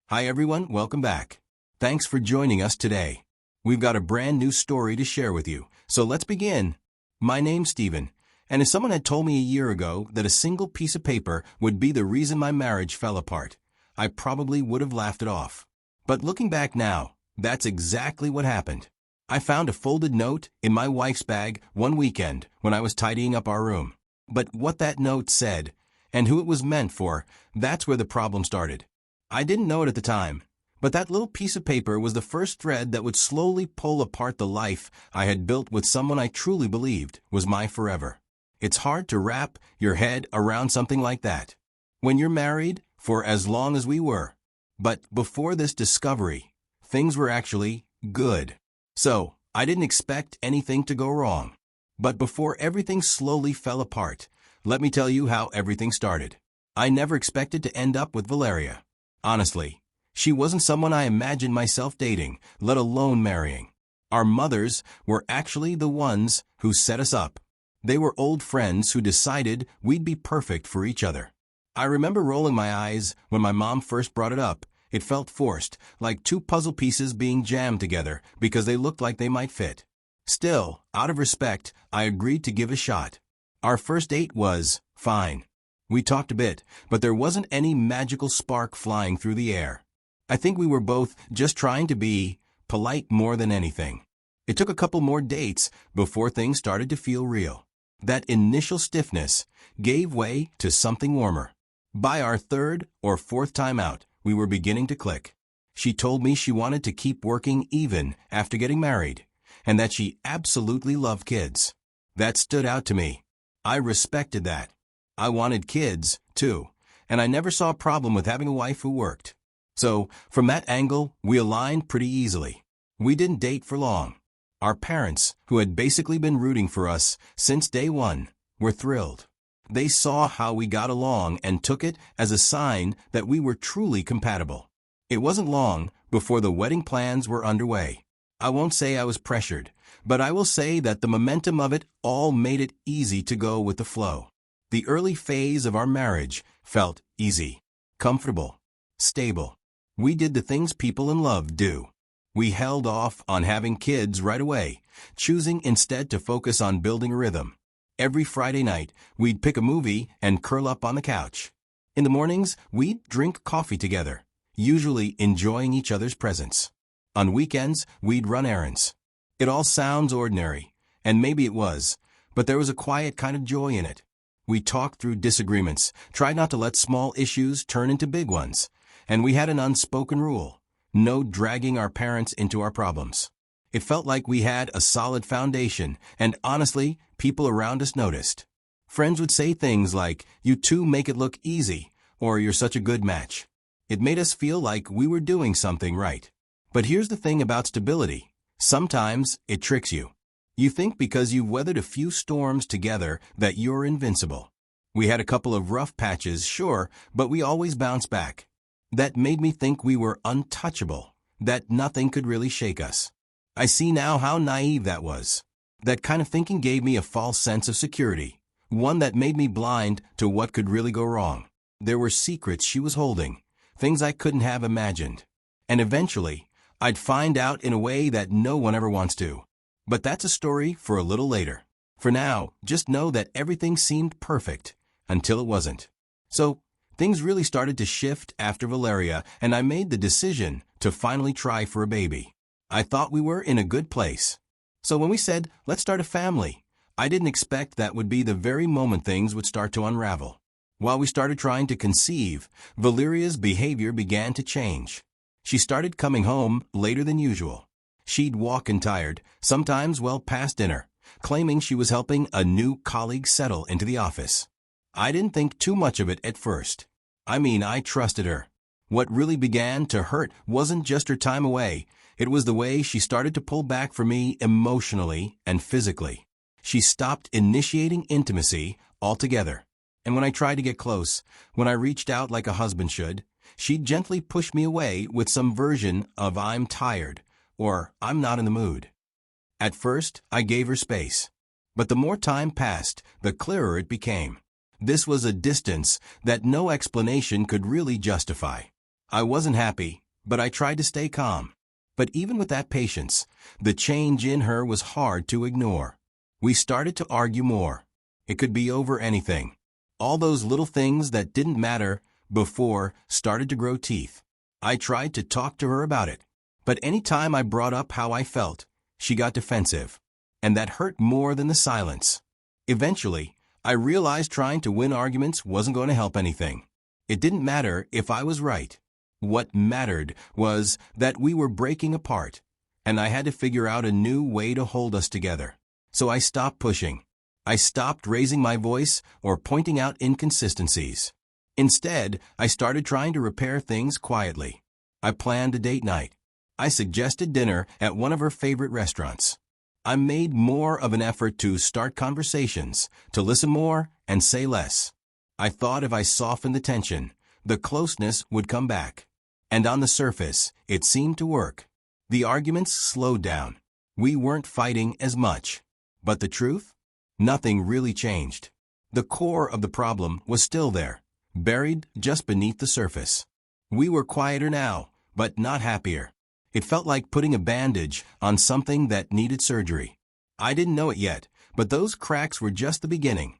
Hi everyone, welcome back. Thanks for joining us today. We've got a brand new story to share with you, so let's begin. My name's Stephen, and if someone had told me a year ago that a single piece of paper would be the reason my marriage fell apart, I probably would have laughed it off. But looking back now, that's exactly what happened. I found a folded note in my wife's bag one weekend when I was tidying up our room. But what that note said, and who it was meant for, that's where the problem started. I didn't know it at the time, but that little piece of paper was the first thread that would slowly pull apart the life I had built with someone I truly believed was my forever. It's hard to wrap your head around something like that when you're married for as long as we were. But before this discovery, things were actually good. So, I didn't expect anything to go wrong. But before everything slowly fell apart, let me tell you how everything started. I never expected to end up with Valeria. Honestly, she wasn't someone I imagined myself dating, let alone marrying. Our mothers were actually the ones who set us up. They were old friends who decided we'd be perfect for each other. I remember rolling my eyes when my mom first brought it up. It felt forced, like two puzzle pieces being jammed together because they looked like they might fit. Still, out of respect, I agreed to give it a shot. Our first date was fine. We talked a bit, but there wasn't any magical spark flying through the air. I think we were both just trying to be polite more than anything. It took a couple more dates before things started to feel real. That initial stiffness gave way to something warmer. By our third or fourth time out, we were beginning to click. She told me she wanted to keep working even after getting married, and that she absolutely loved kids. That stood out to me. I respected that. I wanted kids, too, and I never saw a problem with having a wife who worked. So, from that angle, we aligned pretty easily. We didn't date for long. Our parents, who had basically been rooting for us since day one, were thrilled. They saw how we got along and took it as a sign that we were truly compatible. It wasn't long before the wedding plans were underway. I won't say I was pressured, but I will say that the momentum of it all made it easy to go with the flow. The early phase of our marriage felt easy, comfortable, stable. We did the things people in love do. We held off on having kids right away, choosing instead to focus on building a rhythm. Every Friday night, we'd pick a movie and curl up on the couch. In the mornings, we'd drink coffee together, usually enjoying each other's presence. On weekends, we'd run errands. It all sounds ordinary, and maybe it was, but there was a quiet kind of joy in it. We talked through disagreements, tried not to let small issues turn into big ones, and we had an unspoken rule: no dragging our parents into our problems. It felt like we had a solid foundation, and honestly, people around us noticed. Friends would say things like, "You two make it look easy," or "You're such a good match." It made us feel like we were doing something right. But here's the thing about stability. Sometimes it tricks you. You think because you've weathered a few storms together that you're invincible. We had a couple of rough patches, sure, but we always bounced back. That made me think we were untouchable, that nothing could really shake us. I see now how naive that was. That kind of thinking gave me a false sense of security, one that made me blind to what could really go wrong. There were secrets she was holding, things I couldn't have imagined. And eventually, I'd find out in a way that no one ever wants to. But that's a story for a little later. For now, just know that everything seemed perfect until it wasn't. So, things really started to shift after Valeria, and I made the decision to finally try for a baby. I thought we were in a good place. So when we said, let's start a family, I didn't expect that would be the very moment things would start to unravel. While we started trying to conceive, Valeria's behavior began to change. She started coming home later than usual. She'd walk in tired, sometimes well past dinner, claiming she was helping a new colleague settle into the office. I didn't think too much of it at first. I trusted her. What really began to hurt wasn't just her time away. It was the way she started to pull back from me emotionally and physically. She stopped initiating intimacy altogether. And when I tried to get close, when I reached out like a husband should, she'd gently push me away with some version of "I'm tired" or "I'm not in the mood." At first, I gave her space. But the more time passed, the clearer it became. This was a distance that no explanation could really justify. I wasn't happy, but I tried to stay calm. But even with that patience, the change in her was hard to ignore. We started to argue more. It could be over anything. All those little things that didn't matter before started to grow teeth. I tried to talk to her about it, but any time I brought up how I felt, she got defensive. And that hurt more than the silence. Eventually, I realized trying to win arguments wasn't going to help anything. It didn't matter if I was right. What mattered was that we were breaking apart, and I had to figure out a new way to hold us together. So I stopped pushing. I stopped raising my voice or pointing out inconsistencies. Instead, I started trying to repair things quietly. I planned a date night. I suggested dinner at one of her favorite restaurants. I made more of an effort to start conversations, to listen more and say less. I thought if I softened the tension, the closeness would come back. And on the surface, it seemed to work. The arguments slowed down. We weren't fighting as much. But the truth? Nothing really changed. The core of the problem was still there, buried just beneath the surface. We were quieter now, but not happier. It felt like putting a bandage on something that needed surgery. I didn't know it yet, but those cracks were just the beginning.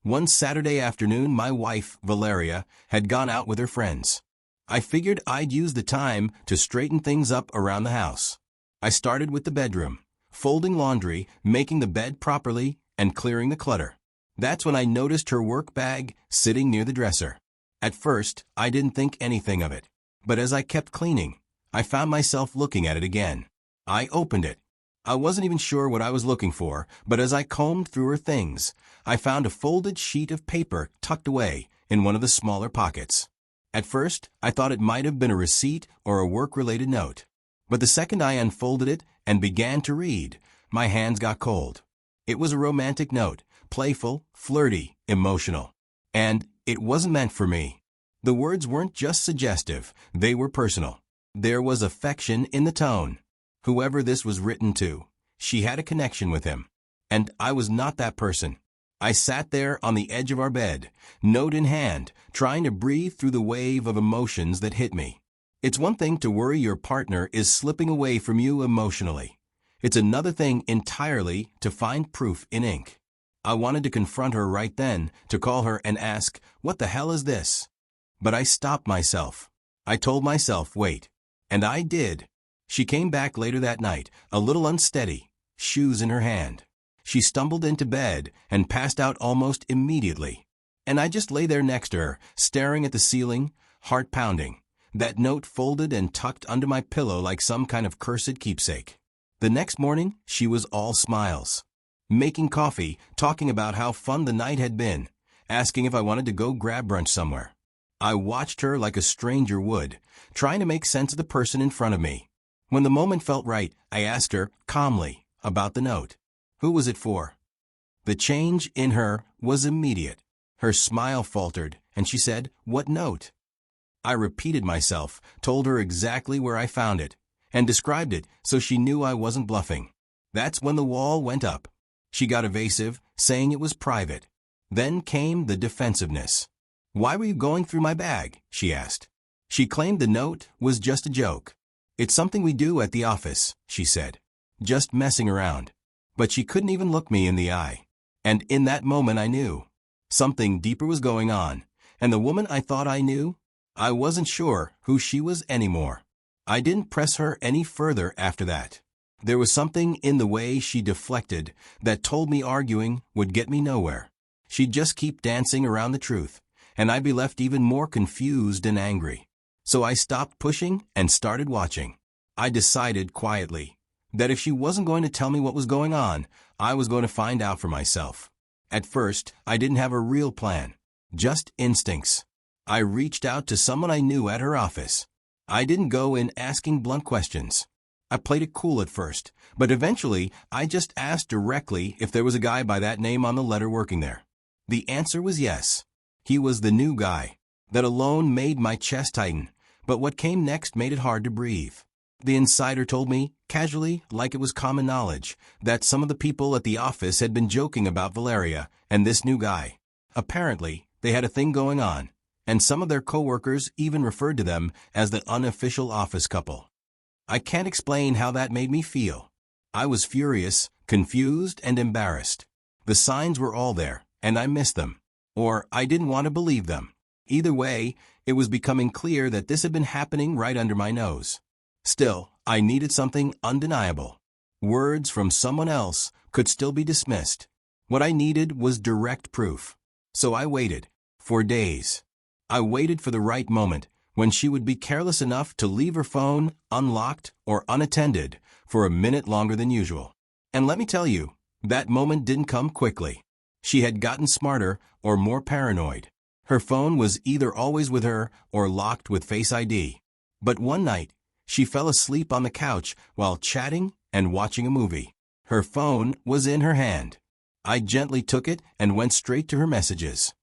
One Saturday afternoon, my wife, Valeria, had gone out with her friends. I figured I'd use the time to straighten things up around the house. I started with the bedroom, folding laundry, making the bed properly, and clearing the clutter. That's when I noticed her work bag sitting near the dresser. At first, I didn't think anything of it, but as I kept cleaning, I found myself looking at it again. I opened it. I wasn't even sure what I was looking for, but as I combed through her things, I found a folded sheet of paper tucked away in one of the smaller pockets. At first, I thought it might have been a receipt or a work-related note. But the second I unfolded it and began to read, my hands got cold. It was a romantic note, playful, flirty, emotional. And it wasn't meant for me. The words weren't just suggestive, they were personal. There was affection in the tone. Whoever this was written to, she had a connection with him. And I was not that person. I sat there on the edge of our bed, note in hand, trying to breathe through the wave of emotions that hit me. It's one thing to worry your partner is slipping away from you emotionally. It's another thing entirely to find proof in ink. I wanted to confront her right then, to call her and ask, "What the hell is this?" But I stopped myself. I told myself, wait. And I did. She came back later that night, a little unsteady, shoes in her hand. She stumbled into bed and passed out almost immediately. And I just lay there next to her, staring at the ceiling, heart pounding, that note folded and tucked under my pillow like some kind of cursed keepsake. The next morning, she was all smiles. Making coffee, talking about how fun the night had been, asking if I wanted to go grab brunch somewhere. I watched her like a stranger would, trying to make sense of the person in front of me. When the moment felt right, I asked her, calmly, about the note. Who was it for? The change in her was immediate. Her smile faltered, and she said, "What note?" I repeated myself, told her exactly where I found it, and described it so she knew I wasn't bluffing. That's when the wall went up. She got evasive, saying it was private. Then came the defensiveness. "Why were you going through my bag?" she asked. She claimed the note was just a joke. "It's something we do at the office," she said. Just messing around. But she couldn't even look me in the eye. And in that moment I knew. Something deeper was going on. And the woman I thought I knew, I wasn't sure who she was anymore. I didn't press her any further after that. There was something in the way she deflected that told me arguing would get me nowhere. She'd just keep dancing around the truth, and I'd be left even more confused and angry. So I stopped pushing and started watching. I decided quietly that if she wasn't going to tell me what was going on, I was going to find out for myself. At first, I didn't have a real plan, just instincts. I reached out to someone I knew at her office. I didn't go in asking blunt questions. I played it cool at first, but eventually I just asked directly if there was a guy by that name on the letter working there. The answer was yes. He was the new guy. That alone made my chest tighten, but what came next made it hard to breathe. The insider told me, casually, like it was common knowledge, that some of the people at the office had been joking about Valeria and this new guy. Apparently, they had a thing going on, and some of their coworkers even referred to them as the unofficial office couple. I can't explain how that made me feel. I was furious, confused, and embarrassed. The signs were all there, and I missed them. Or I didn't want to believe them. Either way, it was becoming clear that this had been happening right under my nose. Still, I needed something undeniable. Words from someone else could still be dismissed. What I needed was direct proof. So I waited. For days. I waited for the right moment, when she would be careless enough to leave her phone unlocked or unattended for a minute longer than usual. And let me tell you, that moment didn't come quickly. She had gotten smarter or more paranoid. Her phone was either always with her or locked with Face ID. But one night, she fell asleep on the couch while chatting and watching a movie. Her phone was in her hand. I gently took it and went straight to her messages.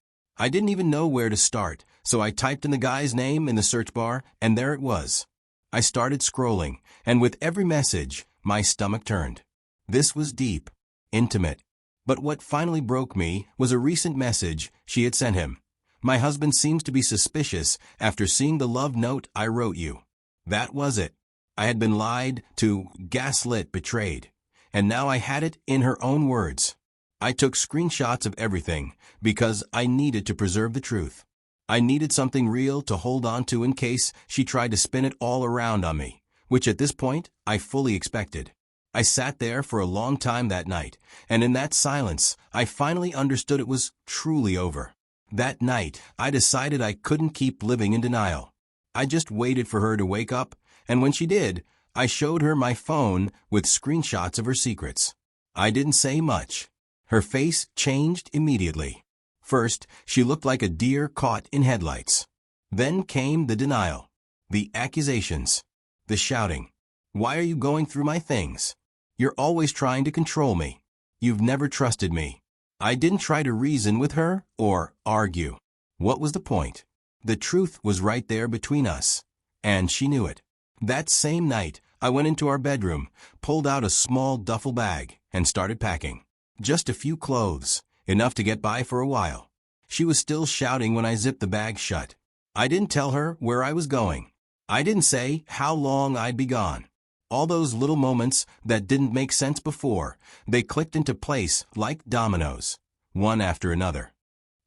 I didn't even know where to start, so I typed in the guy's name in the search bar, and there it was. I started scrolling, and with every message, my stomach turned. This was deep, intimate. But what finally broke me was a recent message she had sent him. My husband seems to be suspicious after seeing the love note I wrote you. That was it. I had been lied to, gaslit, betrayed. And now I had it in her own words. I took screenshots of everything because I needed to preserve the truth. I needed something real to hold on to in case she tried to spin it all around on me, which at this point I fully expected. I sat there for a long time that night, and in that silence, I finally understood it was truly over. That night, I decided I couldn't keep living in denial. I just waited for her to wake up, and when she did, I showed her my phone with screenshots of her secrets. I didn't say much. Her face changed immediately. First, she looked like a deer caught in headlights. Then came the denial, the accusations, the shouting. Why are you going through my things? You're always trying to control me. You've never trusted me. I didn't try to reason with her or argue. What was the point? The truth was right there between us, and she knew it. That same night, I went into our bedroom, pulled out a small duffel bag, and started packing. Just a few clothes, enough to get by for a while. She was still shouting when I zipped the bag shut. I didn't tell her where I was going. I didn't say how long I'd be gone. All those little moments that didn't make sense before, they clicked into place like dominoes, one after another.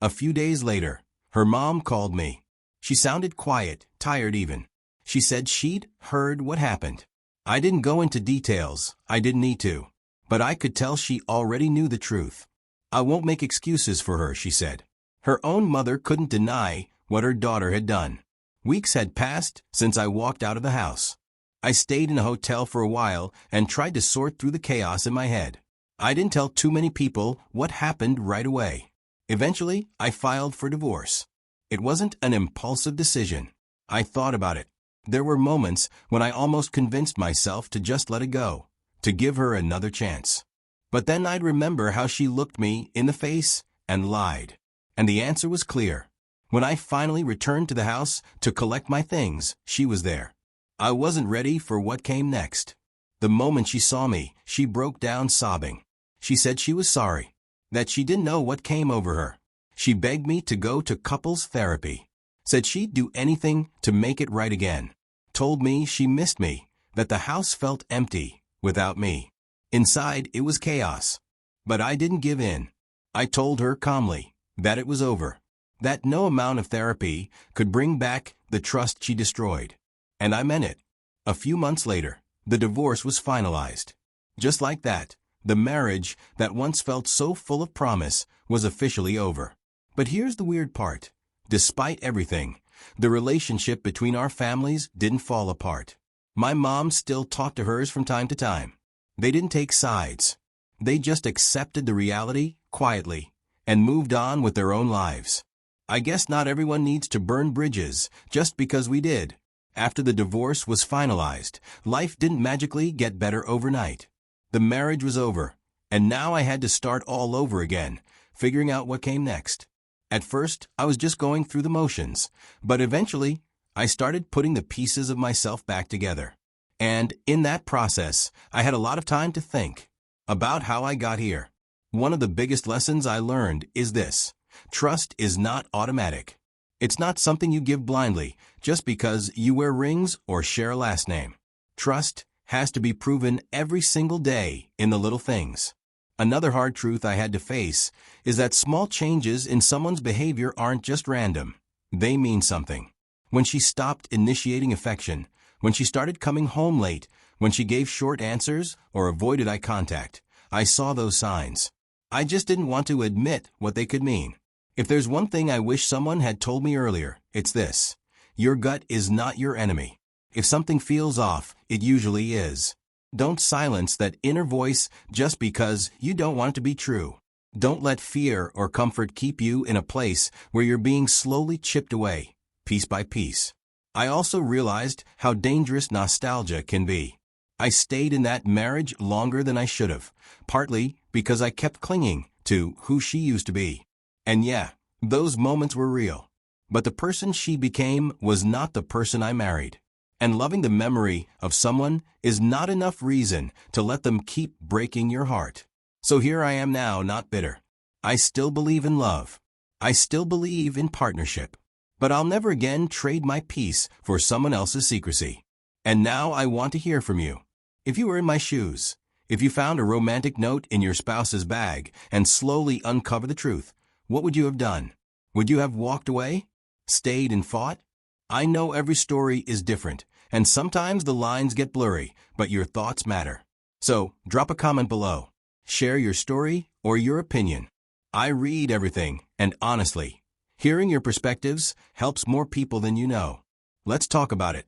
A few days later, her mom called me. She sounded quiet, tired even. She said she'd heard what happened. I didn't go into details, I didn't need to. But I could tell she already knew the truth. I won't make excuses for her, she said. Her own mother couldn't deny what her daughter had done. Weeks had passed since I walked out of the house. I stayed in a hotel for a while and tried to sort through the chaos in my head. I didn't tell too many people what happened right away. Eventually, I filed for divorce. It wasn't an impulsive decision. I thought about it. There were moments when I almost convinced myself to just let it go, to give her another chance. But then I'd remember how she looked me in the face and lied. And the answer was clear. When I finally returned to the house to collect my things, she was there. I wasn't ready for what came next. The moment she saw me, she broke down sobbing. She said she was sorry, that she didn't know what came over her. She begged me to go to couples therapy, said she'd do anything to make it right again, told me she missed me, that the house felt empty without me. Inside, it was chaos. But I didn't give in. I told her calmly that it was over, that no amount of therapy could bring back the trust she destroyed. And I meant it. A few months later, the divorce was finalized. Just like that, the marriage that once felt so full of promise was officially over. But here's the weird part. Despite everything, the relationship between our families didn't fall apart. My mom still talked to hers from time to time. They didn't take sides. They just accepted the reality quietly and moved on with their own lives. I guess not everyone needs to burn bridges just because we did. After the divorce was finalized, life didn't magically get better overnight. The marriage was over, and now I had to start all over again, figuring out what came next. At first, I was just going through the motions, but eventually, I started putting the pieces of myself back together. And in that process, I had a lot of time to think about how I got here. One of the biggest lessons I learned is this: trust is not automatic. It's not something you give blindly just because you wear rings or share a last name. Trust has to be proven every single day in the little things. Another hard truth I had to face is that small changes in someone's behavior aren't just random. They mean something. When she stopped initiating affection, when she started coming home late, when she gave short answers or avoided eye contact, I saw those signs. I just didn't want to admit what they could mean. If there's one thing I wish someone had told me earlier, it's this. Your gut is not your enemy. If something feels off, it usually is. Don't silence that inner voice just because you don't want it to be true. Don't let fear or comfort keep you in a place where you're being slowly chipped away, piece by piece. I also realized how dangerous nostalgia can be. I stayed in that marriage longer than I should have, partly because I kept clinging to who she used to be. And yeah, those moments were real. But the person she became was not the person I married. And loving the memory of someone is not enough reason to let them keep breaking your heart. So here I am now, not bitter. I still believe in love. I still believe in partnership. But I'll never again trade my peace for someone else's secrecy. And now I want to hear from you. If you were in my shoes, if you found a romantic note in your spouse's bag and slowly uncover the truth, what would you have done? Would you have walked away? Stayed and fought? I know every story is different, and sometimes the lines get blurry, but your thoughts matter. So, drop a comment below. Share your story or your opinion. I read everything, and honestly, hearing your perspectives helps more people than you know. Let's talk about it.